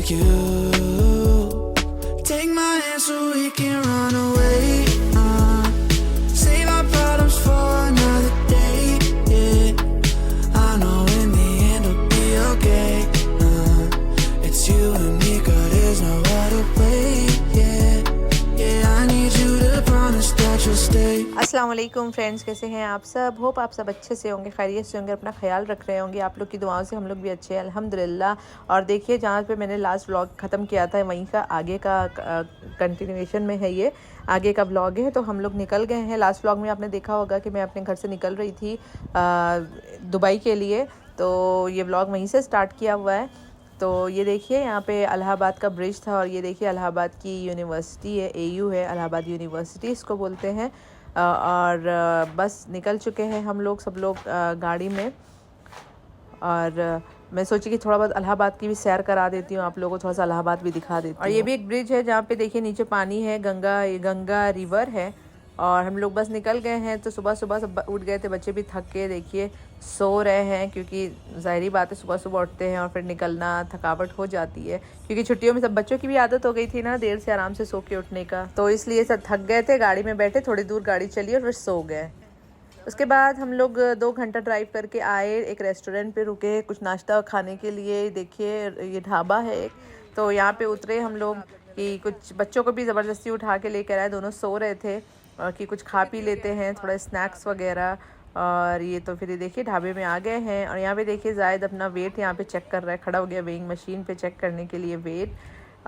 like you. Take my hand so we can run away. Save our problems for another day. Yeah, I know in the end it'll be okay. It's you and me, girl, there's no other way. Yeah, I need you to promise that you'll stay. अस्सलाम वालेकुम friends, कैसे हैं आप सब? Hope आप सब अच्छे से होंगे, खैरियत से होंगे, अपना ख्याल रख रहे होंगे। आप लोग की दुआओं से हम लोग भी अच्छे हैं अल्हम्दुलिल्लाह। और देखिए, जहाँ पे मैंने लास्ट व्लॉग ख़त्म किया था वहीं का आगे का कंटिन्यूएशन में है, ये आगे का व्लॉग है। तो हम लोग निकल गए हैं। लास्ट व्लॉग में आपने देखा होगा कि मैं अपने घर से निकल रही थी दुबई के लिए, तो ये व्लॉग वहीं से स्टार्ट किया हुआ है। तो ये देखिए, यहाँ पे इलाहाबाद का ब्रिज था और ये देखिए इलाहाबाद की यूनिवर्सिटी है, AU है, इलाहाबाद यूनिवर्सिटी इसको बोलते हैं। और बस निकल चुके हैं हम लोग, सब लोग गाड़ी में। और मैं सोची कि थोड़ा बहुत इलाहाबाद की भी सैर करा देती हूँ, आप लोगों को थोड़ा सा इलाहाबाद भी दिखा देती हूँ। और ये भी एक ब्रिज है जहाँ पे देखिए नीचे पानी है, गंगा रिवर है। और हम लोग बस निकल गए हैं। तो सुबह सुबह सब उठ गए थे, बच्चे भी थक के देखिए सो रहे हैं, क्योंकि ज़ाहिरी बात है सुबह सुबह उठते हैं और फिर निकलना, थकावट हो जाती है। क्योंकि छुट्टियों में सब बच्चों की भी आदत हो गई थी ना देर से आराम से सो के उठने का, तो इसलिए सब थक गए थे। गाड़ी में बैठे, थोड़ी दूर गाड़ी चली और फिर सो गए। उसके बाद हम लोग 2 घंटा ड्राइव करके आए, एक रेस्टोरेंट पे रुके कुछ नाश्ता खाने के लिए। देखिए ये ढाबा है एक, तो यहाँ पे उतरे हम लोग कि कुछ बच्चों को भी ज़बरदस्ती उठा के लेकर आए, दोनों सो रहे थे, और कि कुछ खा पी लेते हैं, थोड़ा स्नैक्स वगैरह। और ये तो फिर ये देखिए ढाबे में आ गए हैं। और यहाँ पे देखिए जायद अपना वेट यहाँ पे चेक कर रहा है, खड़ा हो गया वेइंग मशीन पे चेक करने के लिए वेट।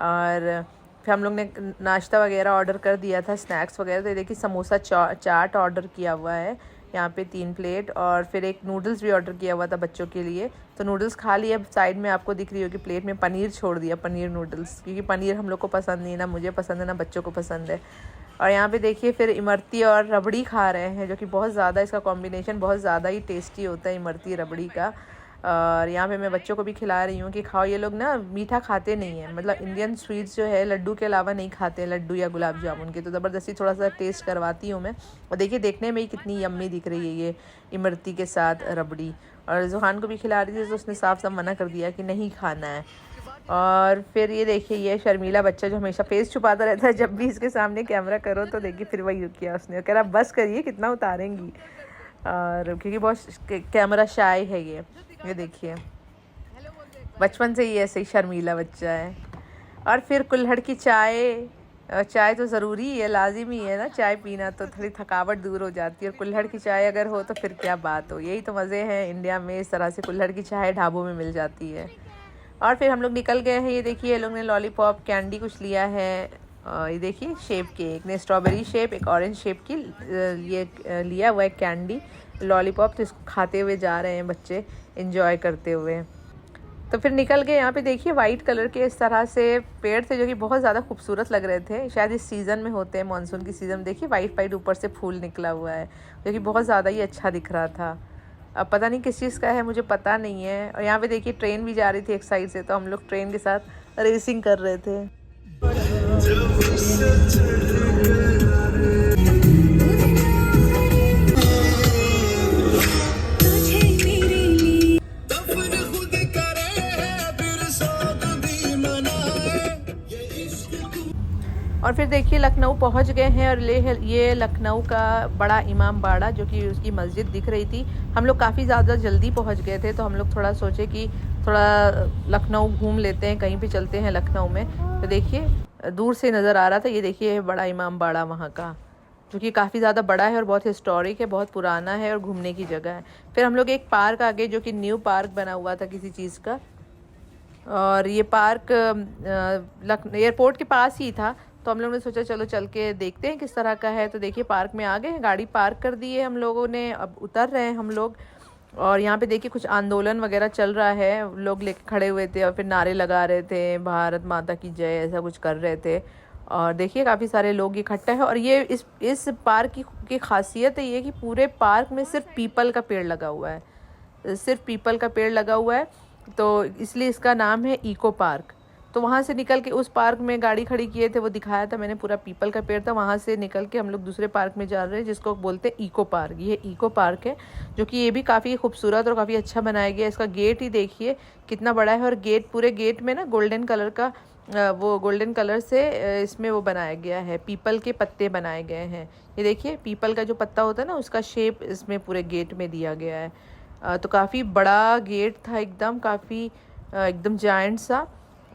और फिर हम लोग ने नाश्ता वगैरह ऑर्डर कर दिया था, स्नैक्स वगैरह। तो ये देखिए समोसा चाट ऑर्डर किया हुआ है यहाँ पे 3 प्लेट, और फिर एक नूडल्स भी ऑर्डर किया हुआ था बच्चों के लिए। तो नूडल्स खा लिए। साइड में आपको दिख रही होगी प्लेट में पनीर छोड़ दिया, पनीर नूडल्स, क्योंकि पनीर हम लोग को पसंद नहीं, ना मुझे पसंद है ना बच्चों को पसंद है। और यहाँ पे देखिए फिर इमरती और रबड़ी खा रहे हैं, जो कि बहुत ज़्यादा इसका कॉम्बिनेशन बहुत ज़्यादा ही टेस्टी होता है, इमरती रबड़ी का। और यहाँ पे मैं बच्चों को भी खिला रही हूँ कि खाओ। ये लोग ना मीठा खाते नहीं हैं, मतलब इंडियन स्वीट्स जो है लड्डू के अलावा नहीं खाते हैं, लड्डू या गुलाब जामुन के। तो ज़बरदस्ती थोड़ा सा टेस्ट करवाती हूँ मैं। और देखिए देखने में ही कितनी यम्मी दिख रही है ये इमरती के साथ रबड़ी। और जुहान को भी खिला रही थी, तो उसने साफ साफ मना कर दिया कि नहीं खाना है। और फिर ये देखिए ये शर्मीला बच्चा जो हमेशा फेस छुपाता रहता है, जब भी इसके सामने कैमरा करो तो देखिए फिर वही किया उसने, कह रहा बस करिए कितना उतारेंगी। और क्योंकि बहुत कैमरा शाय है ये देखिए बचपन से ही ऐसे ही शर्मीला बच्चा है। और फिर कुल्हड़ की चाय तो ज़रूरी है, लाजिमी है ना चाय पीना, तो थोड़ी थकावट दूर हो जाती है। और कुल्हड़ की चाय अगर हो तो फिर क्या बात हो। यही तो मज़े हैं इंडिया में, इस तरह से कुल्हड़ की चाय ढाबों में मिल जाती है। और फिर हम लोग निकल गए हैं। ये देखिए ये लोग ने लॉलीपॉप कैंडी कुछ लिया है। ये देखिए शेप के, एक ने स्ट्रॉबेरी शेप, एक ऑरेंज शेप की ये लिया हुआ है कैंडी लॉलीपॉप। तो इसको खाते हुए जा रहे हैं बच्चे, एंजॉय करते हुए। तो फिर निकल गए। यहाँ पे देखिए वाइट कलर के इस तरह से पेड़ थे, जो कि बहुत ज़्यादा खूबसूरत लग रहे थे, शायद इस सीज़न में होते हैं, मानसून की सीज़न। देखिए वाइट ऊपर से फूल निकला हुआ है, जो कि बहुत ज़्यादा ही अच्छा दिख रहा था। अब पता नहीं किस चीज़ का है, मुझे पता नहीं है। और यहाँ पे देखिए ट्रेन भी जा रही थी एक साइड से, तो हम लोग ट्रेन के साथ रेसिंग कर रहे थे। और फिर देखिए लखनऊ पहुंच गए हैं। और ये लखनऊ का बड़ा इमाम बाड़ा, जो कि उसकी मस्जिद दिख रही थी। हम लोग काफ़ी ज़्यादा जल्दी पहुंच गए थे, तो हम लोग थोड़ा सोचे कि थोड़ा लखनऊ घूम लेते हैं, कहीं भी चलते हैं लखनऊ में। तो देखिए दूर से नज़र आ रहा था, ये देखिए बड़ा इमाम बाड़ा वहाँ का, जो कि काफ़ी ज़्यादा बड़ा है और बहुत हिस्टोरिक है, बहुत पुराना है और घूमने की जगह है। फिर हम लोग एक पार्क आगे, जो कि न्यू पार्क बना हुआ था किसी चीज़ का, और ये पार्क एयरपोर्ट के पास ही था। तो हम लोगों ने सोचा चलो चल के देखते हैं किस तरह का है। तो देखिए पार्क में आ गए, गाड़ी पार्क कर दी है हम लोगों ने, अब उतर रहे हैं हम लोग। और यहाँ पे देखिए कुछ आंदोलन वगैरह चल रहा है, लोग लेके खड़े हुए थे और फिर नारे लगा रहे थे, भारत माता की जय, ऐसा कुछ कर रहे थे। और देखिए काफ़ी सारे लोग इकट्ठा है। और ये इस पार्क की खासियत है ये कि पूरे पार्क में सिर्फ पीपल का पेड़ लगा हुआ है, सिर्फ पीपल का पेड़ लगा हुआ है, तो इसलिए इसका नाम है इको पार्क। तो वहाँ से निकल के उस पार्क में गाड़ी खड़ी किए थे, वो दिखाया था मैंने, पूरा पीपल का पेड़ था। वहाँ से निकल के हम लोग दूसरे पार्क में जा रहे हैं जिसको बोलते हैं इको पार्क। ये इको पार्क है जो कि ये भी काफ़ी खूबसूरत और काफ़ी अच्छा बनाया गया है। इसका गेट ही देखिए कितना बड़ा है, और गेट, पूरे गेट में ना गोल्डन कलर का वो गोल्डन कलर से इसमें वो बनाया गया है, पीपल के पत्ते बनाए गए हैं। ये देखिए पीपल का जो पत्ता होता है ना, उसका शेप इसमें पूरे गेट में दिया गया है। तो काफ़ी बड़ा गेट था एकदम, काफ़ी एकदम जायंट सा।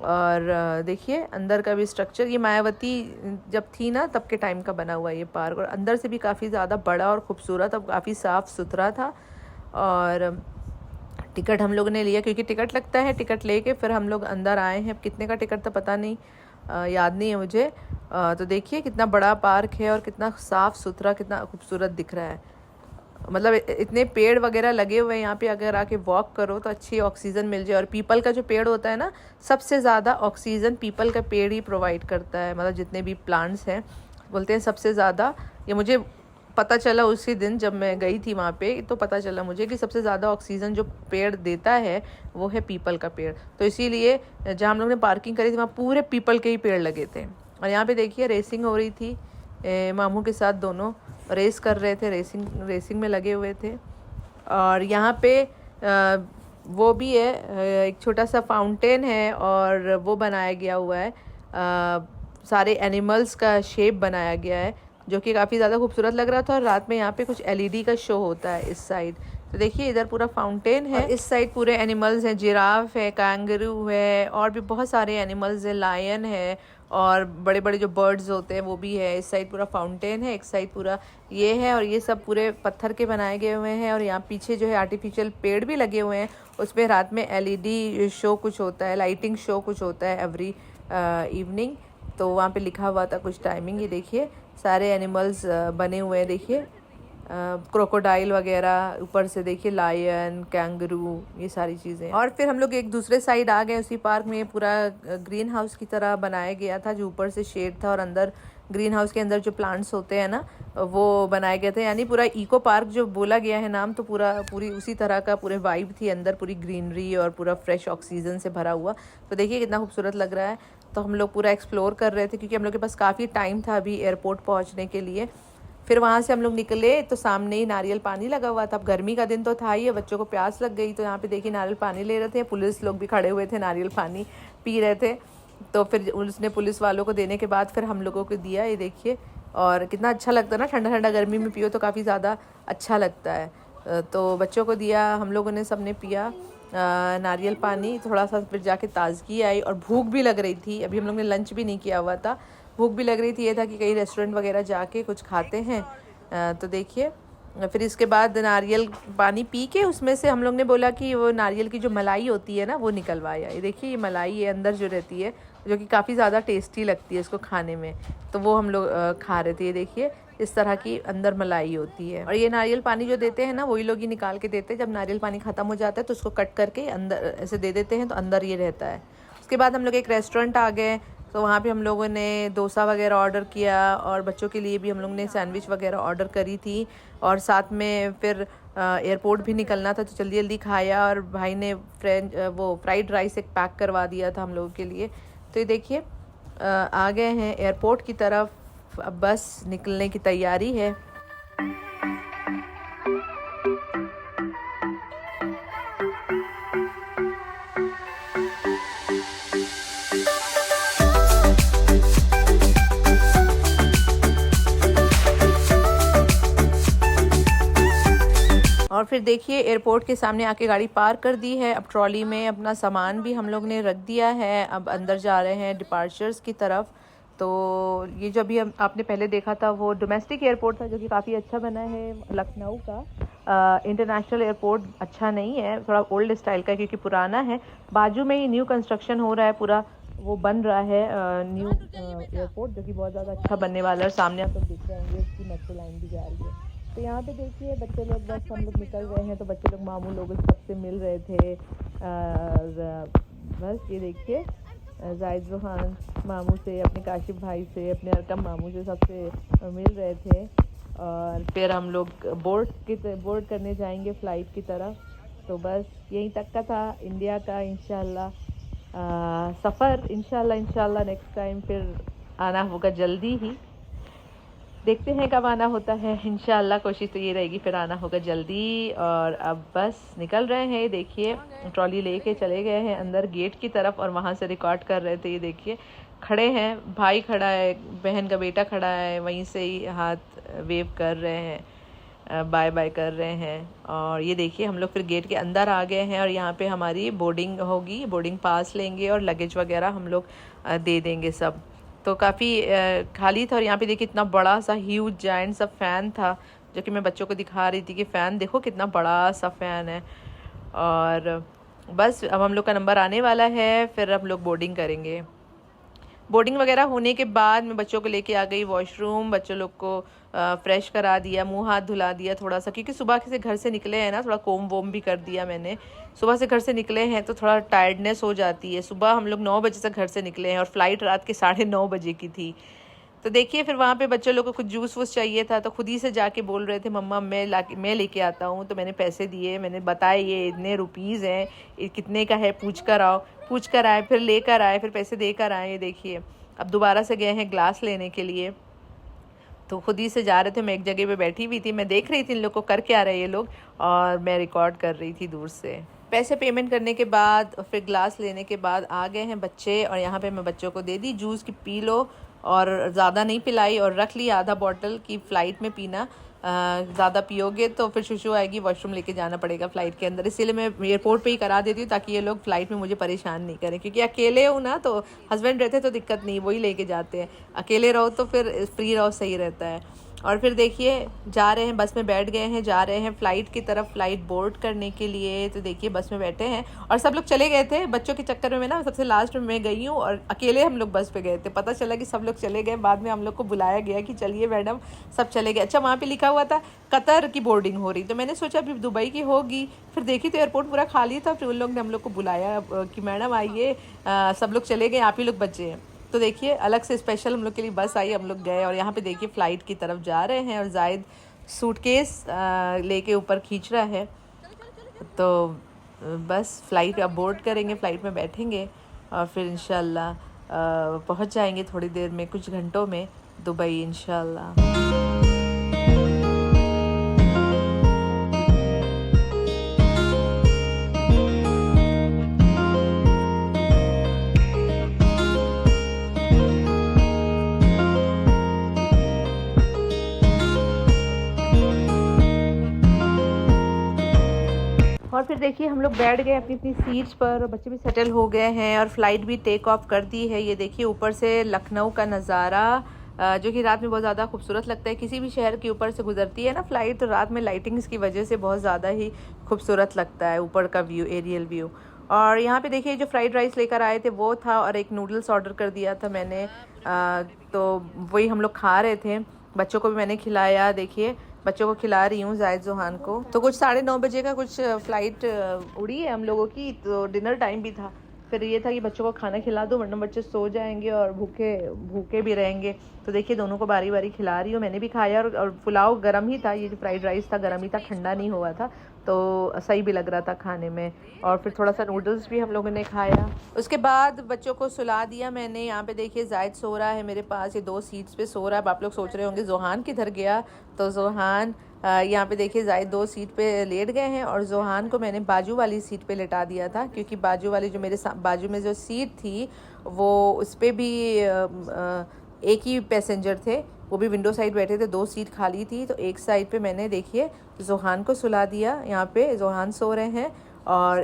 और देखिए अंदर का भी स्ट्रक्चर, ये मायावती जब थी ना तब के टाइम का बना हुआ ये पार्क, और अंदर से भी काफ़ी ज़्यादा बड़ा और ख़ूबसूरत, अब काफ़ी साफ़ सुथरा था। और टिकट हम लोगों ने लिया क्योंकि टिकट लगता है, टिकट लेके फिर हम लोग अंदर आए हैं। अब कितने का टिकट था पता नहीं, याद नहीं है मुझे। तो देखिए कितना बड़ा पार्क है और कितना साफ़ सुथरा, कितना खूबसूरत दिख रहा है। मतलब इतने पेड़ वगैरह लगे हुए हैं यहाँ पे, अगर आके वॉक करो तो अच्छी ऑक्सीजन मिल जाए। और पीपल का जो पेड़ होता है ना, सबसे ज़्यादा ऑक्सीजन पीपल का पेड़ ही प्रोवाइड करता है। मतलब जितने भी प्लांट्स हैं बोलते हैं सबसे ज़्यादा, ये मुझे पता चला उसी दिन जब मैं गई थी वहाँ पे, तो पता चला मुझे कि सबसे ज़्यादा ऑक्सीजन जो पेड़ देता है वो है पीपल का पेड़। तो इसीलिए जहाँ हम लोग ने पार्किंग करी थी वहाँ पूरे पीपल के ही पेड़ लगे थे। और यहाँ पे देखिए रेसिंग हो रही थी, मामू के साथ दोनों रेस कर रहे थे, रेसिंग में लगे हुए थे। और यहाँ पे वो भी है, एक छोटा सा फाउंटेन है और वो बनाया गया हुआ है, सारे एनिमल्स का शेप बनाया गया है जो कि काफ़ी ज़्यादा खूबसूरत लग रहा था। और रात में यहाँ पे कुछ LED का शो होता है इस साइड। तो देखिए इधर पूरा फाउंटेन है, इस साइड पूरे एनिमल्स हैं, जिराफ है, कैंगरू है, और भी बहुत सारे एनिमल्स हैं, लायन है, और बड़े बड़े जो बर्ड्स होते हैं वो भी है। इस साइड पूरा फाउंटेन है, एक साइड पूरा ये है, और ये सब पूरे पत्थर के बनाए गए हुए हैं। और यहाँ पीछे जो है आर्टिफिशियल पेड़ भी लगे हुए हैं, उसमें रात में LED शो कुछ होता है, लाइटिंग शो कुछ होता है एवरी इवनिंग। तो वहाँ पे लिखा हुआ था कुछ टाइमिंग। ये देखिए सारे एनिमल्स बने हुए हैं, देखिए क्रोकोडाइल वगैरह, ऊपर से देखिए लायन, कैंगरू, ये सारी चीज़ें। और फिर हम लोग एक दूसरे साइड आ गए उसी पार्क में। पूरा ग्रीन हाउस की तरह बनाया गया था, जो ऊपर से शेड था और अंदर ग्रीन हाउस के अंदर जो प्लांट्स होते हैं ना वो बनाए गए थे। यानी पूरा इको पार्क जो बोला गया है नाम, तो पूरी उसी तरह का पूरे वाइब थी अंदर, पूरी ग्रीनरी और पूरा फ्रेश ऑक्सीजन से भरा हुआ। तो देखिए कितना खूबसूरत लग रहा है। तो हम लोग पूरा एक्सप्लोर कर रहे थे क्योंकि हम लोग के पास काफ़ी टाइम था अभी एयरपोर्ट पहुँचने के लिए। फिर वहाँ से हम लोग निकले तो सामने ही नारियल पानी लगा हुआ था। अब गर्मी का दिन तो था ही, बच्चों को प्यास लग गई तो यहाँ पे देखिए नारियल पानी ले रहे थे, पुलिस लोग भी खड़े हुए थे, नारियल पानी पी रहे थे। तो फिर उसने पुलिस वालों को देने के बाद फिर हम लोगों को दिया, ये देखिए। और कितना अच्छा लगता है ना, ठंडा ठंडा गर्मी में पियो तो काफ़ी ज़्यादा अच्छा लगता है। तो बच्चों को दिया, हम लोगों ने सबने पिया नारियल पानी थोड़ा सा। फिर जाके ताज़गी आई और भूख भी लग रही थी, अभी हम लोग ने लंच भी नहीं किया हुआ था, भूख भी लग रही थी। ये था कि कहीं रेस्टोरेंट वगैरह जाके कुछ खाते हैं। तो देखिए फिर इसके बाद नारियल पानी पी के उसमें से हम लोग ने बोला कि वो नारियल की जो मलाई होती है ना वो निकलवाया। ये देखिए ये मलाई है अंदर जो रहती है, जो कि काफ़ी ज़्यादा टेस्टी लगती है इसको खाने में, तो वो हम लोग खा रहे थे। ये देखिए इस तरह की अंदर मलाई होती है। और ये नारियल पानी जो देते हैं ना वही लोग ही निकाल के देते हैं। जब नारियल पानी ख़त्म हो जाता है तो उसको कट करके अंदर ऐसे दे देते हैं, तो अंदर ये रहता है। उसके बाद हम लोग एक रेस्टोरेंट आ गए, तो वहाँ पे हम लोगों ने डोसा वगैरह ऑर्डर किया, और बच्चों के लिए भी हम लोग ने सैंडविच वगैरह ऑर्डर करी थी। और साथ में फिर एयरपोर्ट भी निकलना था तो जल्दी जल्दी खाया, और भाई ने वो फ्राइड राइस एक पैक करवा दिया था हम लोगों के लिए। तो ये देखिए आ गए हैं एयरपोर्ट की तरफ, अब बस निकलने की तैयारी है। और फिर देखिए एयरपोर्ट के सामने आके गाड़ी पार्क कर दी है। अब ट्रॉली में अपना सामान भी हम लोग ने रख दिया है, अब अंदर जा रहे हैं डिपार्चर्स की तरफ। तो ये जो अभी आपने पहले देखा था वो डोमेस्टिक एयरपोर्ट था, जो कि काफ़ी अच्छा बना है लखनऊ का। इंटरनेशनल एयरपोर्ट अच्छा नहीं है, थोड़ा ओल्ड स्टाइल का, क्योंकि पुराना है। बाजू में ही न्यू कंस्ट्रक्शन हो रहा है, पूरा वो बन रहा है न्यू एयरपोर्ट, जो कि बहुत ज़्यादा अच्छा बनने वाला है। सामने आप लोग देख रहे होंगे उसकी मेट्रो लाइन भी जा रही है। तो यहाँ पे देखिए बच्चे लोग, बस हम लोग निकल रहे हैं तो बच्चे लोग मामू लोग सबसे मिल रहे थे। बस ये देखिए जाहिद रुहान मामू से, अपने काशिफ भाई से, अपने अरकम मामू से, सबसे मिल रहे थे। और फिर हम लोग बोर्ड करने जाएंगे फ़्लाइट की तरफ। तो बस यहीं तक का था इंडिया का इंशाल्लाह सफ़र इंशाल्लाह नेक्स्ट टाइम फिर आना होगा जल्दी ही। देखते हैं कब आना होता है, इंशाल्लाह कोशिश तो ये रहेगी फिर आना होगा जल्दी। और अब बस निकल रहे हैं, देखिए ट्रॉली लेके चले गए हैं अंदर गेट की तरफ और वहाँ से रिकॉर्ड कर रहे थे। ये देखिए खड़े हैं, भाई खड़ा है, बहन का बेटा खड़ा है, वहीं से ही हाथ वेव कर रहे हैं, बाय बाय कर रहे हैं। और ये देखिए हम लोग फिर गेट के अंदर आ गए हैं और यहाँ पे हमारी बोर्डिंग होगी, बोर्डिंग पास लेंगे और लगेज वगैरह हम लोग दे देंगे सब। तो काफ़ी खाली था और यहाँ पे देखिए इतना बड़ा सा ह्यूज जायंट सा फ़ैन था, जो कि मैं बच्चों को दिखा रही थी कि फ़ैन देखो कितना बड़ा सा फ़ैन है। और बस अब हम लोग का नंबर आने वाला है, फिर हम लोग बोर्डिंग करेंगे। बोर्डिंग वगैरह होने के बाद मैं बच्चों को लेके आ गई वॉशरूम, बच्चों लोग को फ्रेश करा दिया, मुंह हाथ धुला दिया थोड़ा सा, क्योंकि सुबह से घर से निकले हैं ना, थोड़ा कोम वोम भी कर दिया मैंने। सुबह से घर से निकले हैं तो थोड़ा टायर्डनेस हो जाती है। सुबह हम लोग 9 बजे से घर से निकले हैं और फ्लाइट रात के 9:30 बजे की थी। तो देखिए फिर वहाँ पे बच्चों लोग को कुछ जूस वूस चाहिए था, तो खुद ही से जाके बोल रहे थे मम्मा मैं लेके आता हूँ। तो मैंने पैसे दिए, मैंने बताया ये इतने रुपीज़ हैं, ये कितने का है पूछ कर आओ। पूछ कर आए, फिर लेकर आए, फिर पैसे देकर आए। ये देखिए अब दोबारा से गए हैं ग्लास लेने के लिए, तो खुद ही से जा रहे थे। मैं एक जगह पे बैठी हुई थी, मैं देख रही थी इन लोग को कर क्या रहे ये लोग, और मैं रिकॉर्ड कर रही थी दूर से। पैसे पेमेंट करने के बाद और फिर ग्लास लेने के बाद आ गए हैं बच्चे, और यहाँ पे मैं बच्चों को दे दी जूस की पी लो, और ज़्यादा नहीं पिलाई और रख ली आधा बॉटल की फ़्लाइट में पीना। ज़्यादा पियोगे तो फिर शुशु आएगी, वॉशरूम लेके जाना पड़ेगा फ़्लाइट के अंदर, इसीलिए मैं एयरपोर्ट पे ही करा देती हूँ ताकि ये लोग फ़्लाइट में मुझे परेशान नहीं करें, क्योंकि अकेले हूँ ना, तो हस्बैंड रहते तो दिक्कत नहीं, वही लेके जाते हैं। अकेले रहो तो फिर फ्री रहो, सही रहता है। और फिर देखिए जा रहे हैं, बस में बैठ गए हैं, जा रहे हैं फ़्लाइट की तरफ, फ़्लाइट बोर्ड करने के लिए। तो देखिए बस में बैठे हैं और सब लोग चले गए थे बच्चों के चक्कर में ना, सबसे लास्ट में मैं गई हूँ और अकेले हम लोग बस पे गए थे। पता चला कि सब लोग चले गए, बाद में हम लोग को बुलाया गया कि चलिए मैडम सब चले गए। अच्छा वहाँ पे लिखा हुआ था कतर की बोर्डिंग हो रही, तो मैंने सोचा अभी दुबई की होगी, फिर देखी तो एयरपोर्ट पूरा खाली था। फिर उन लोग ने हम लोग को बुलाया कि मैडम आइए, सब लोग चले गए, आप ही लोग बचे हैं। तो देखिए अलग से स्पेशल हम लोग के लिए बस आई, हम लोग गए और यहाँ पे देखिए फ़्लाइट की तरफ जा रहे हैं और जायद सूटकेस लेके ऊपर खींच रहा है। तो बस फ़्लाइट अब बोर्ड करेंगे, फ़्लाइट में बैठेंगे और फिर इंशाल्लाह पहुँच जाएंगे थोड़ी देर में, कुछ घंटों में दुबई इंशाल्लाह। और फिर देखिए हम लोग बैठ गए अपनी अपनी सीट्स पर और बच्चे भी सेटल हो गए हैं और फ़्लाइट भी टेक ऑफ कर दी है। ये देखिए ऊपर से लखनऊ का नज़ारा, जो कि रात में बहुत ज़्यादा खूबसूरत लगता है। किसी भी शहर के ऊपर से गुजरती है ना फ़्लाइट, तो रात में लाइटिंग्स की वजह से बहुत ज़्यादा ही खूबसूरत लगता है ऊपर का व्यू, एरियल व्यू। और यहाँ पे देखिए जो फ्राइड राइस लेकर आए थे वो था, और एक नूडल्स ऑर्डर कर दिया था मैंने, तो वही हम लोग खा रहे थे। बच्चों को भी मैंने खिलाया, देखिए बच्चों को खिला रही हूँ, जायद जोहान को। तो कुछ 9:30 बजे का कुछ फ़्लाइट उड़ी है हम लोगों की, तो डिनर टाइम भी था। फिर ये था कि बच्चों को खाना खिला दो वरना बच्चे सो जाएंगे और भूखे भी रहेंगे। तो देखिए दोनों को बारी बारी खिला रही हूँ। मैंने भी खाया और पुलाव गर्म ही था, ये जो फ्राइड राइस था गर्म ही था, ठंडा नहीं हुआ था, तो सही भी लग रहा था खाने में। और फिर थोड़ा सा नूडल्स भी हम लोगों ने खाया। उसके बाद बच्चों को सुला दिया मैंने। यहाँ पे देखिए जायद सो रहा है मेरे पास, ये 2 सीट्स पे सो रहा है। अब आप लोग सोच रहे होंगे जोहान किधर गया, तो जोहान यहाँ पे देखिए जायद 2 सीट पे लेट गए हैं और जोहान को मैंने बाजू वाली सीट पे लेटा दिया था, क्योंकि बाजू वाली जो मेरे बाजू में जो सीट थी वो उस पर भी एक ही पैसेंजर थे, वो भी विंडो साइड बैठे थे, 2 सीट खाली थी। तो एक साइड पे मैंने देखिए जोहान को सुला दिया, यहाँ पे जोहान सो रहे हैं और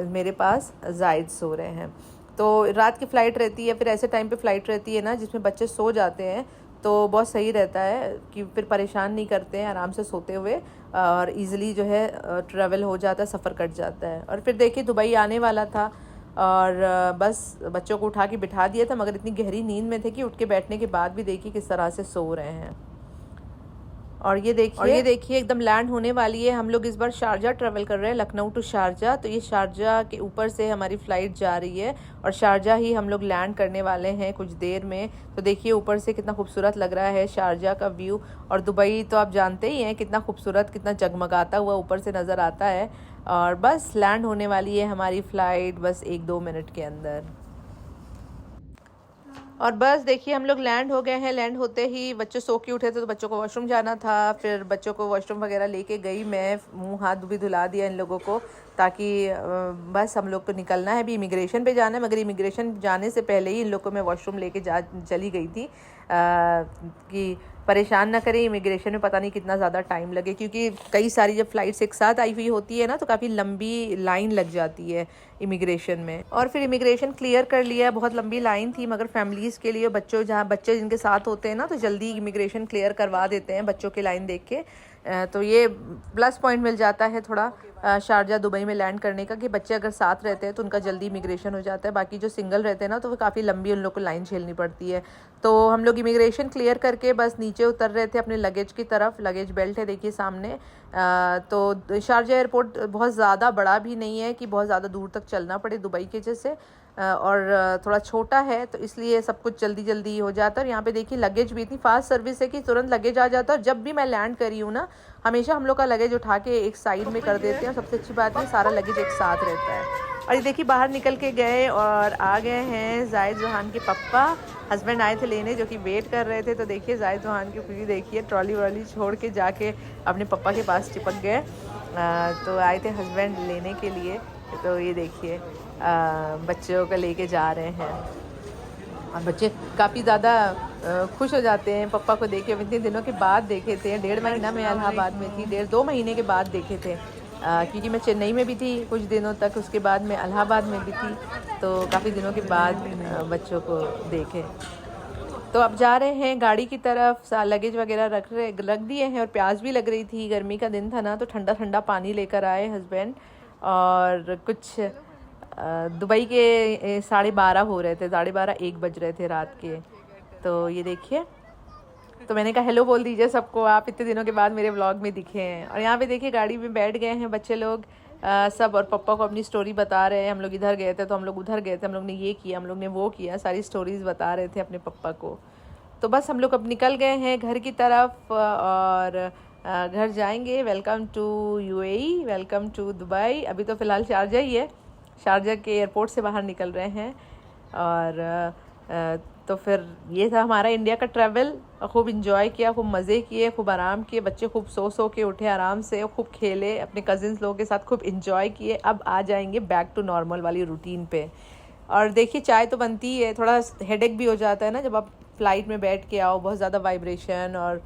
मेरे पास जायद सो रहे हैं। तो रात की फ़्लाइट रहती है, फिर ऐसे टाइम पे फ़्लाइट रहती है ना जिसमें बच्चे सो जाते हैं, तो बहुत सही रहता है कि फिर परेशान नहीं करते हैं, आराम से सोते हुए और इजीली जो है ट्रैवल हो जाता है, सफ़र कट जाता है। और फिर देखिए दुबई आने वाला था और बस बच्चों को उठा के बिठा दिया था, मगर इतनी गहरी नींद में थे कि उठ के बैठने के बाद भी देखिए किस तरह से सो रहे हैं। और ये देखिए एकदम लैंड होने वाली है। हम लोग इस बार शारजा ट्रैवल कर रहे हैं, लखनऊ टू शारजा। तो ये शारजा के ऊपर से हमारी फ़्लाइट जा रही है और शारजा ही हम लोग लैंड करने वाले हैं कुछ देर में। तो देखिए ऊपर से कितना खूबसूरत लग रहा है शारजा का व्यू। और दुबई तो आप जानते ही हैं कितना खूबसूरत, कितना जगमगाता हुआ ऊपर से नज़र आता है। और बस लैंड होने वाली है हमारी फ़्लाइट बस 1-2 मिनट के अंदर। और बस देखिए हम लोग लैंड हो गए हैं। लैंड होते ही बच्चे सो के उठे थे तो बच्चों को वॉशरूम जाना था। फिर बच्चों को वॉशरूम वगैरह लेके गई मैं, मुंह हाथ भी धुला दिया इन लोगों को, ताकि बस हम लोग को निकलना है, अभी इमिग्रेशन पे जाना है। मगर इमिग्रेशन जाने से पहले ही इन लोग को मैं वॉशरूम लेके चली गई थी कि परेशान ना करें इमिग्रेशन में, पता नहीं कितना ज़्यादा टाइम लगे, क्योंकि कई सारी जब फ़्लाइट्स एक साथ आई हुई होती है ना तो काफ़ी लंबी लाइन लग जाती है इमिग्रेशन में। और फिर इमिग्रेशन क्लियर कर लिया, बहुत लंबी लाइन थी, मगर फैमिलीज़ के लिए बच्चों, जहाँ बच्चे जिनके साथ होते हैं ना तो जल्दी इमिग्रेशन क्लियर करवा देते हैं बच्चों की लाइन देख के। तो ये प्लस पॉइंट मिल जाता है थोड़ा शारजा दुबई में लैंड करने का, कि बच्चे अगर साथ रहते हैं तो उनका जल्दी इमिग्रेशन हो जाता है। बाकी जो सिंगल रहते हैं ना तो वो काफ़ी लंबी उन लोग को लाइन झेलनी पड़ती है। तो हम लोग इमिग्रेशन क्लियर करके बस नीचे उतर रहे थे अपने लगेज की तरफ। लगेज बेल्ट है देखिए सामने। तो शारजा एयरपोर्ट बहुत ज़्यादा बड़ा भी नहीं है कि बहुत ज़्यादा दूर तक चलना पड़े दुबई के जैसे, और थोड़ा छोटा है, तो इसलिए सब कुछ जल्दी जल्दी हो जाता है। और यहाँ पे देखिए लगेज भी इतनी फास्ट सर्विस है कि तुरंत लगेज आ जाता है। और जब भी मैं लैंड करी हूँ ना, हमेशा हम लोग का लगेज उठा के एक साइड में कर देते हैं। सबसे अच्छी बात है सारा लगेज एक साथ रहता है। और ये देखिए बाहर निकल के गए और आ गए हैं जायद जोहान के पप्पा। हस्बैंड आए थे लेने, जो कि वेट कर रहे थे। तो देखिए जायद जोहान की खुशी देखिए, ट्रॉली वॉली छोड़ के जाके अपने पप्पा के पास चिपक गए। तो आए थे हस्बैंड लेने के लिए। तो ये देखिए बच्चों को लेके जा रहे हैं और बच्चे काफ़ी ज़्यादा खुश हो जाते हैं पप्पा को देखे। इतने दिनों के बाद देखे थे, 1.5 महीना मैं इलाहाबाद में थी, 1.5-2 महीने के बाद देखे थे, क्योंकि मैं चेन्नई में भी थी कुछ दिनों तक, उसके बाद मैं इलाहाबाद में भी थी। तो काफ़ी दिनों के बाद बच्चों को देखे। तो अब जा रहे हैं गाड़ी की तरफ, लगेज वगैरह रख दिए हैं। और प्यास भी लग रही थी, गर्मी का दिन था ना, तो ठंडा ठंडा पानी लेकर आए हस्बैंड। और कुछ दुबई के 12:30 हो रहे थे, 12:30-1 बज रहे थे रात के। तो ये देखिए, तो मैंने कहा हेलो बोल दीजिए सबको, आप इतने दिनों के बाद मेरे व्लॉग में दिखे हैं। और यहाँ पे देखिए गाड़ी में बैठ गए हैं बच्चे लोग सब, और पप्पा को अपनी स्टोरी बता रहे हैं। हम लोग इधर गए थे तो हम लोग उधर गए थे, हम लोग ने ये किया, हम लोग ने वो किया, सारी स्टोरीज़ बता रहे थे अपने पप्पा को। तो बस हम लोग अब निकल गए हैं घर की तरफ और घर जाएंगे। Welcome to UAE, welcome to Dubai. अभी तो फ़िलहाल शारजा ही है, शारजा के एयरपोर्ट से बाहर निकल रहे हैं। और तो फिर ये था हमारा इंडिया का ट्रैवल। खूब इंजॉय किया, खूब मज़े किए, खूब आराम किए। बच्चे खूब सो के उठे आराम से, खूब खेले, अपने कज़िन्स लोगों के साथ खूब इंजॉय किए। अब आ जाएंगे बैक टू नॉर्मल वाली रूटीन पे। और देखिए चाय तो बनती ही है, थोड़ा हेडेक भी हो जाता है ना जब आप फ़्लाइट में बैठ के आओ, बहुत ज़्यादा वाइब्रेशन और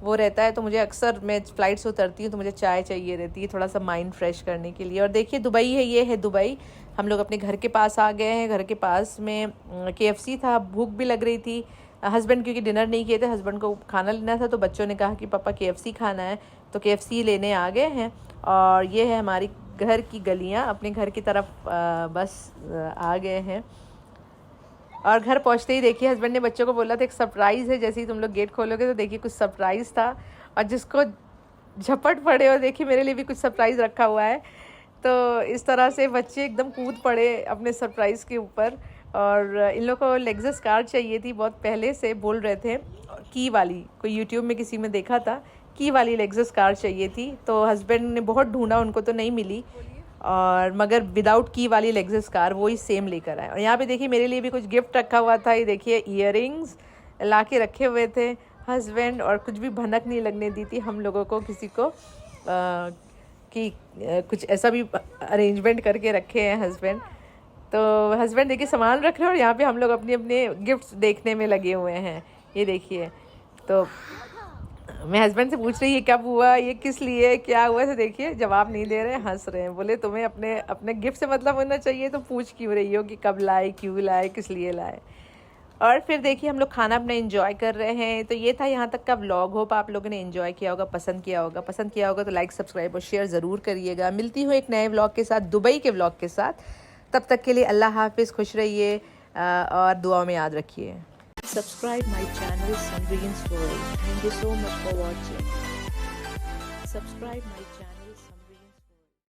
वो रहता है। तो मुझे अक्सर, मैं फ़्लाइट से उतरती हूँ तो मुझे चाय चाहिए रहती है थोड़ा सा माइंड फ्रेश करने के लिए। और देखिए दुबई है, ये है दुबई। हम लोग अपने घर के पास आ गए हैं। घर के पास में KFC था, भूख भी लग रही थी। हस्बैंड क्योंकि डिनर नहीं किए थे, हस्बैंड को खाना लेना था, तो बच्चों ने कहा कि पापा KFC खाना है, तो KFC लेने आ गए हैं। और ये है हमारी घर की गलियाँ, अपने घर की तरफ बस आ गए हैं। और घर पहुंचते ही देखिए हस्बैंड ने बच्चों को बोला था एक सरप्राइज़ है, जैसे ही तुम लोग गेट खोलोगे तो देखिए कुछ सरप्राइज़ था। और जिसको झपट पड़े, और देखिए मेरे लिए भी कुछ सरप्राइज़ रखा हुआ है। तो इस तरह से बच्चे एकदम कूद पड़े अपने सरप्राइज़ के ऊपर। और इन लोग को लेक्सस कार चाहिए थी, बहुत पहले से बोल रहे थे, की वाली, कोई यूट्यूब में किसी में देखा था, की वाली लेक्सस कार चाहिए थी। तो हस्बैंड ने बहुत ढूंढा, उनको तो नहीं मिली, और मगर विदाउट की वाली लेक्सस कार वो ही सेम लेकर आए। और यहाँ पे देखिए मेरे लिए भी कुछ गिफ्ट रखा हुआ था। ये देखिए ईयररिंग्स ला के रखे हुए थे हस्बैंड, और कुछ भी भनक नहीं लगने दी थी हम लोगों को किसी को, कि कुछ ऐसा भी अरेंजमेंट करके रखे हैं हस्बैंड। तो हस्बैंड देखिए सामान रख रहे हैं और यहाँ पे हम लोग अपने अपने गिफ्ट्स देखने में लगे हुए हैं। ये देखिए, तो मैं हस्बैंड से पूछ रही है कब हुआ, ये किस लिए, क्या हुआ, तो देखिए जवाब नहीं दे रहे, हंस रहे हैं। बोले तुम्हें अपने अपने गिफ्ट से मतलब होना चाहिए, तो पूछ क्यों रही हो कि कब लाए, क्यों लाए, किस लिए लाए। और फिर देखिए हम लोग खाना अपना एंजॉय कर रहे हैं। तो ये था यहाँ तक का व्लॉग। होप आप लोगों ने एंजॉय किया होगा, पसंद किया होगा। पसंद किया होगा तो लाइक, सब्सक्राइब और शेयर ज़रूर करिएगा। मिलती हूँ एक नए व्लॉग के साथ, दुबई के व्लॉग के साथ। तब तक के लिए अल्लाह हाफिज़, खुश रहिए और दुआ में याद रखिए। Subscribe my channel Sungreen Story. Thank you so much for watching. Subscribe my channel.